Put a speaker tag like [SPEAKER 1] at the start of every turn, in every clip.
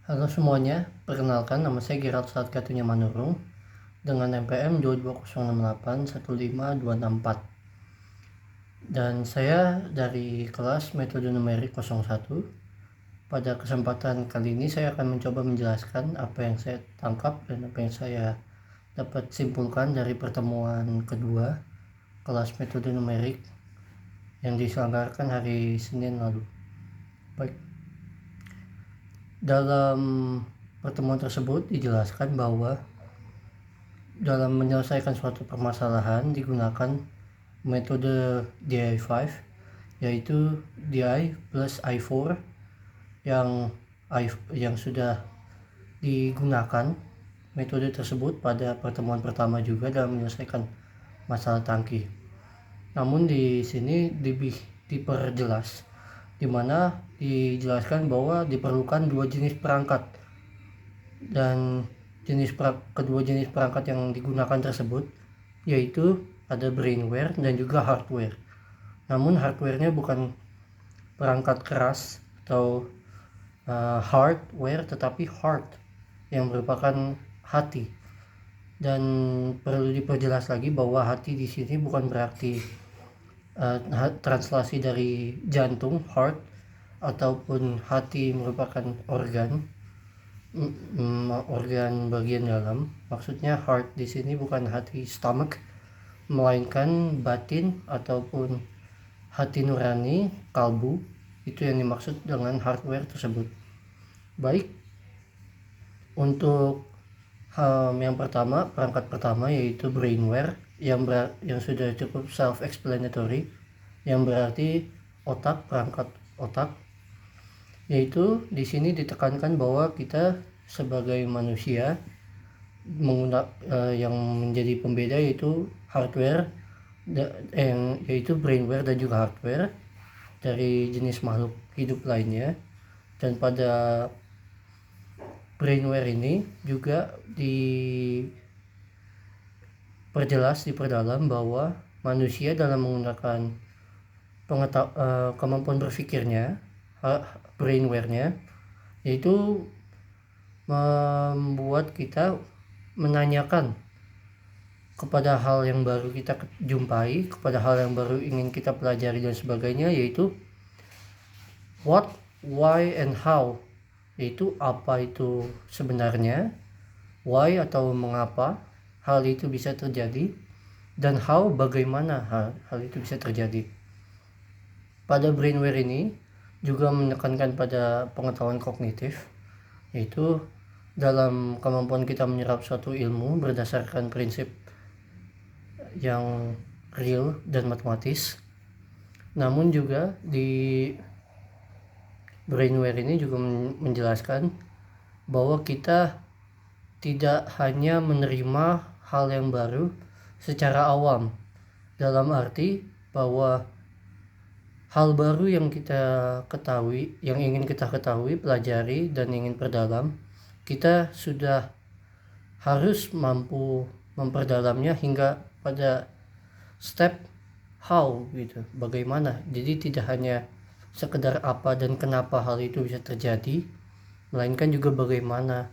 [SPEAKER 1] Halo semuanya, perkenalkan nama saya Gerald Satkatunya Manurung dengan NPM 22068 dan saya dari kelas metode numerik 01. Pada kesempatan kali ini saya akan mencoba menjelaskan apa yang saya tangkap dan apa yang saya dapat simpulkan dari pertemuan kedua kelas metode numerik yang diselenggarakan hari Senin lalu. Baik. Dalam pertemuan tersebut dijelaskan bahwa dalam menyelesaikan suatu permasalahan digunakan metode DI5, yaitu DI plus I4 yang sudah digunakan metode tersebut pada pertemuan pertama juga dalam menyelesaikan masalah tangki. Namun di sini lebih diperjelas, di mana dijelaskan bahwa diperlukan dua jenis perangkat, dan kedua jenis perangkat yang digunakan tersebut yaitu ada brainware dan juga hardware. Namun hardware-nya bukan perangkat keras atau hardware, tetapi heart yang merupakan hati. Dan perlu diperjelas lagi bahwa hati di sini bukan berarti translasi dari jantung heart ataupun hati merupakan organ bagian dalam. Maksudnya heart di sini bukan hati stomach, melainkan batin ataupun hati nurani, kalbu. Itu yang dimaksud dengan hardware tersebut. Baik, untuk yang pertama, perangkat pertama yaitu brainware yang sudah cukup self-explanatory, yang berarti otak, perangkat otak. Yaitu di sini ditekankan bahwa kita sebagai manusia yang menjadi pembeda yaitu hardware, yaitu brainware dan juga hardware dari jenis makhluk hidup lainnya. Dan pada brainware ini juga diperdalam bahwa manusia dalam menggunakan kemampuan berpikirnya, brainware-nya, yaitu membuat kita menanyakan kepada hal yang baru kita jumpai, kepada hal yang baru ingin kita pelajari dan sebagainya, yaitu what, why, and how, yaitu apa itu sebenarnya, why atau mengapa hal itu bisa terjadi, dan how bagaimana hal itu bisa terjadi. Pada brainware ini juga menekankan pada pengetahuan kognitif, yaitu dalam kemampuan kita menyerap suatu ilmu berdasarkan prinsip yang real dan matematis. Namun juga di brainware ini juga menjelaskan bahwa kita tidak hanya menerima hal yang baru secara awam, dalam arti bahwa hal baru yang kita ketahui, yang ingin kita ketahui, pelajari, dan ingin perdalam, kita sudah harus mampu memperdalamnya hingga pada step how gitu, bagaimana. Jadi tidak hanya sekedar apa dan kenapa hal itu bisa terjadi, melainkan juga bagaimana.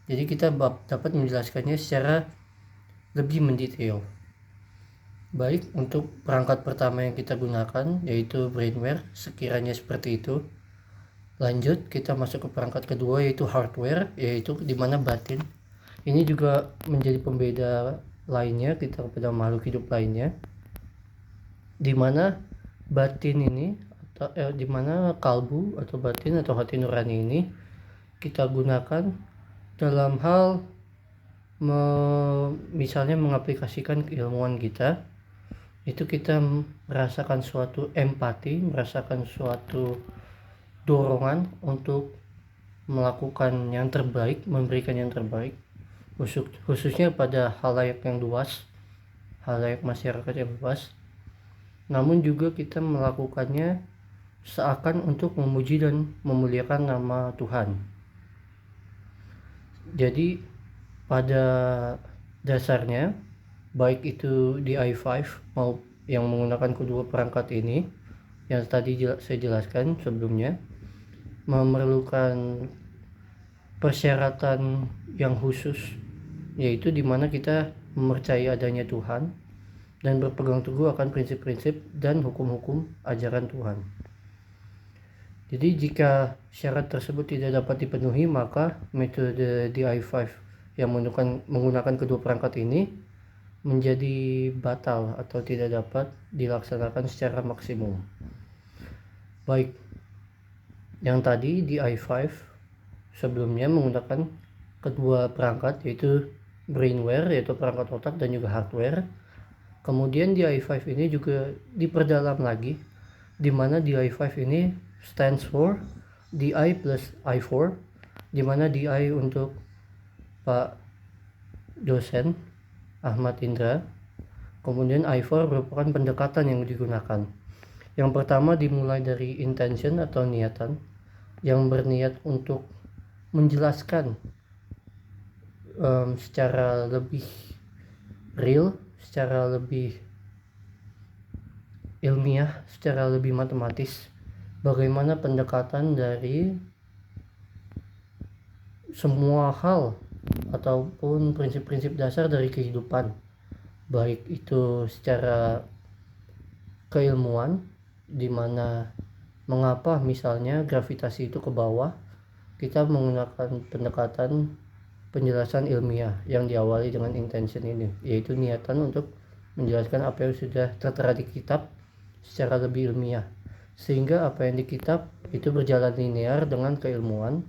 [SPEAKER 1] Jadi kita dapat menjelaskannya secara lebih mendetail. Baik, untuk perangkat pertama yang kita gunakan yaitu brainware, sekiranya seperti itu. Lanjut, kita masuk ke perangkat kedua yaitu hardware, yaitu dimana batin. Ini juga menjadi pembeda lainnya kita kepada makhluk hidup lainnya, dimana batin ini dimana kalbu atau batin atau hati nurani ini kita gunakan dalam hal misalnya mengaplikasikan keilmuan kita. Itu kita merasakan suatu empati, merasakan suatu dorongan untuk melakukan yang terbaik, memberikan yang terbaik, khususnya pada halayak yang luas, halayak masyarakat yang luas. Namun juga kita melakukannya seakan untuk memuji dan memuliakan nama Tuhan. Jadi pada dasarnya, baik itu di i5 mau yang menggunakan kedua perangkat ini yang tadi saya jelaskan sebelumnya, memerlukan persyaratan yang khusus, yaitu dimana kita mempercayai adanya Tuhan dan berpegang teguh akan prinsip-prinsip dan hukum-hukum ajaran Tuhan. Jadi jika syarat tersebut tidak dapat dipenuhi, maka metode DI5 yang menggunakan kedua perangkat ini menjadi batal atau tidak dapat dilaksanakan secara maksimum. Baik, yang tadi DI5 sebelumnya menggunakan kedua perangkat, yaitu brainware, yaitu perangkat otak, dan juga hardware. Kemudian DI5 ini juga diperdalam lagi, di mana DI5 ini stands for DI plus I4, di mana DI untuk Pak dosen Ahmad Indra, kemudian I4 merupakan pendekatan yang digunakan. Yang pertama dimulai dari intention atau niatan, yang berniat untuk menjelaskan secara lebih real, secara lebih ilmiah, secara lebih matematis, bagaimana pendekatan dari semua hal ataupun prinsip-prinsip dasar dari kehidupan, baik itu secara keilmuan, dimana mengapa misalnya gravitasi itu ke bawah, kita menggunakan pendekatan penjelasan ilmiah yang diawali dengan intention ini, yaitu niatan untuk menjelaskan apa yang sudah tertera di kitab secara lebih ilmiah, sehingga apa yang di kitab itu berjalan linear dengan keilmuan,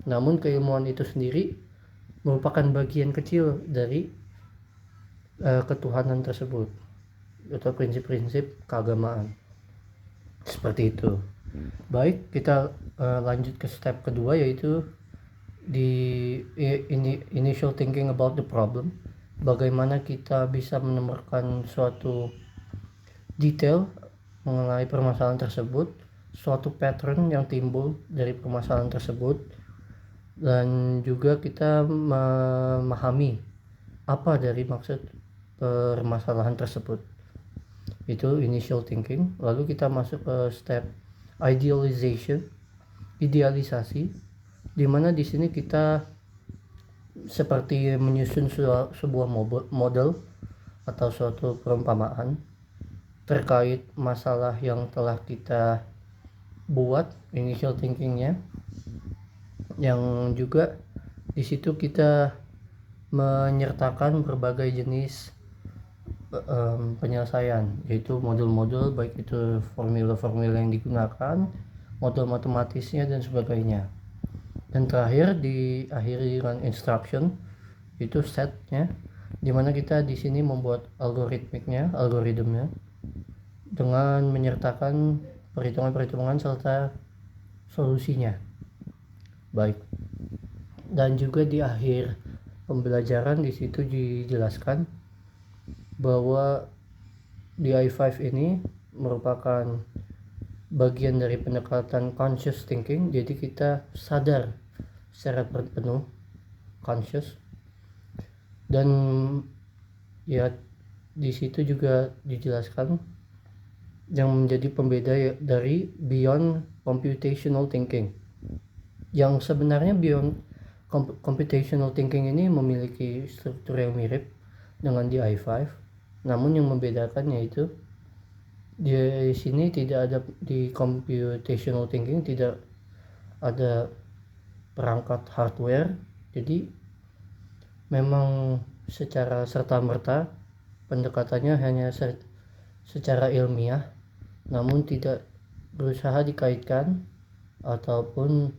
[SPEAKER 1] namun keilmuan itu sendiri merupakan bagian kecil dari ketuhanan tersebut atau prinsip-prinsip keagamaan, seperti itu. Baik, kita lanjut ke step kedua, yaitu di initial thinking about the problem. Bagaimana kita bisa menemukan suatu detail mengenai permasalahan tersebut, suatu pattern yang timbul dari permasalahan tersebut, dan juga kita memahami apa dari maksud permasalahan tersebut. Itu initial thinking. Lalu kita masuk ke step idealization, idealisasi, dimana di sini kita seperti menyusun sebuah model atau suatu perumpamaan terkait masalah yang telah kita buat, initial thinkingnya, yang juga di situ kita menyertakan berbagai jenis penyelesaian, yaitu model-model, baik itu formula-formula yang digunakan, model matematisnya dan sebagainya. Dan terakhir diakhiri dengan instruction, itu setnya, dimana kita di sini membuat algoritmnya dengan menyertakan perhitungan-perhitungan serta solusinya. Baik, dan juga di akhir pembelajaran di situ dijelaskan bahwa DI5 ini merupakan bagian dari pendekatan conscious thinking. Jadi kita sadar secara penuh, conscious, dan ya di situ juga dijelaskan yang menjadi pembeda dari beyond computational thinking, yang sebenarnya beyond computational thinking ini memiliki struktur yang mirip dengan DI5, namun yang membedakan yaitu di sini tidak ada, di computational thinking tidak ada perangkat hardware, jadi memang secara serta-merta pendekatannya hanya secara ilmiah, namun tidak berusaha dikaitkan ataupun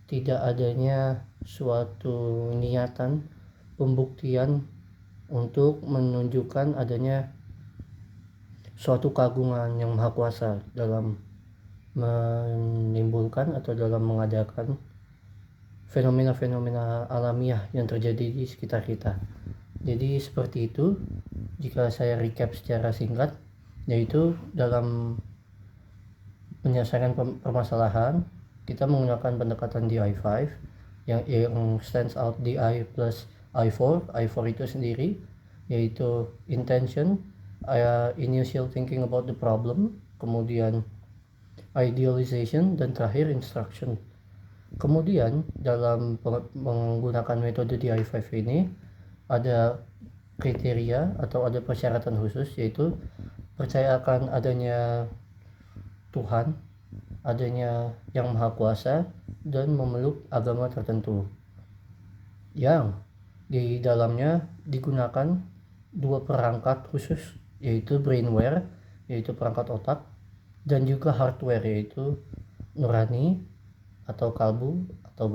[SPEAKER 1] tidak adanya suatu niatan pembuktian untuk menunjukkan adanya suatu keagungan yang maha kuasa dalam menimbulkan atau dalam mengadakan fenomena-fenomena alamiah yang terjadi di sekitar kita. Jadi seperti itu jika saya recap secara singkat, yaitu dalam penyelesaian permasalahan kita menggunakan pendekatan DI5 yang stands out DI plus I4 itu sendiri, yaitu intention, initial thinking about the problem, kemudian idealization, dan terakhir instruction. Kemudian dalam menggunakan metode DI5 ini ada kriteria atau ada persyaratan khusus, yaitu percaya akan adanya Tuhan, adanya Yang Maha Kuasa, dan memeluk agama tertentu yang di dalamnya digunakan dua perangkat khusus, yaitu brainware, yaitu perangkat otak, dan juga hardware, yaitu nurani atau kalbu atau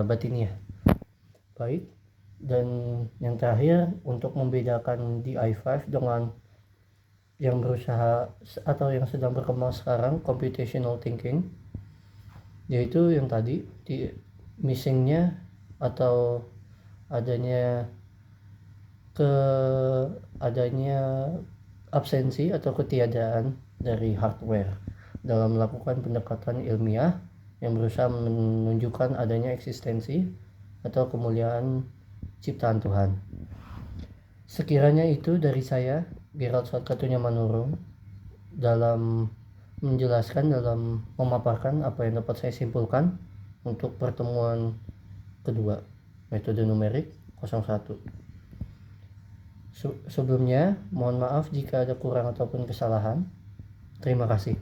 [SPEAKER 1] batiniah. Baik, dan yang terakhir untuk membedakan DI5 dengan yang berusaha atau yang sedang berkembang sekarang, computational thinking, yaitu yang tadi missingnya atau adanya absensi atau ketiadaan dari hardware dalam melakukan pendekatan ilmiah yang berusaha menunjukkan adanya eksistensi atau kemuliaan ciptaan Tuhan. Sekiranya itu dari saya, Gerald Katunya Manurung, dalam menjelaskan, dalam memaparkan apa yang dapat saya simpulkan untuk pertemuan kedua metode numerik 01. Sebelumnya mohon maaf jika ada kurang ataupun kesalahan. Terima kasih.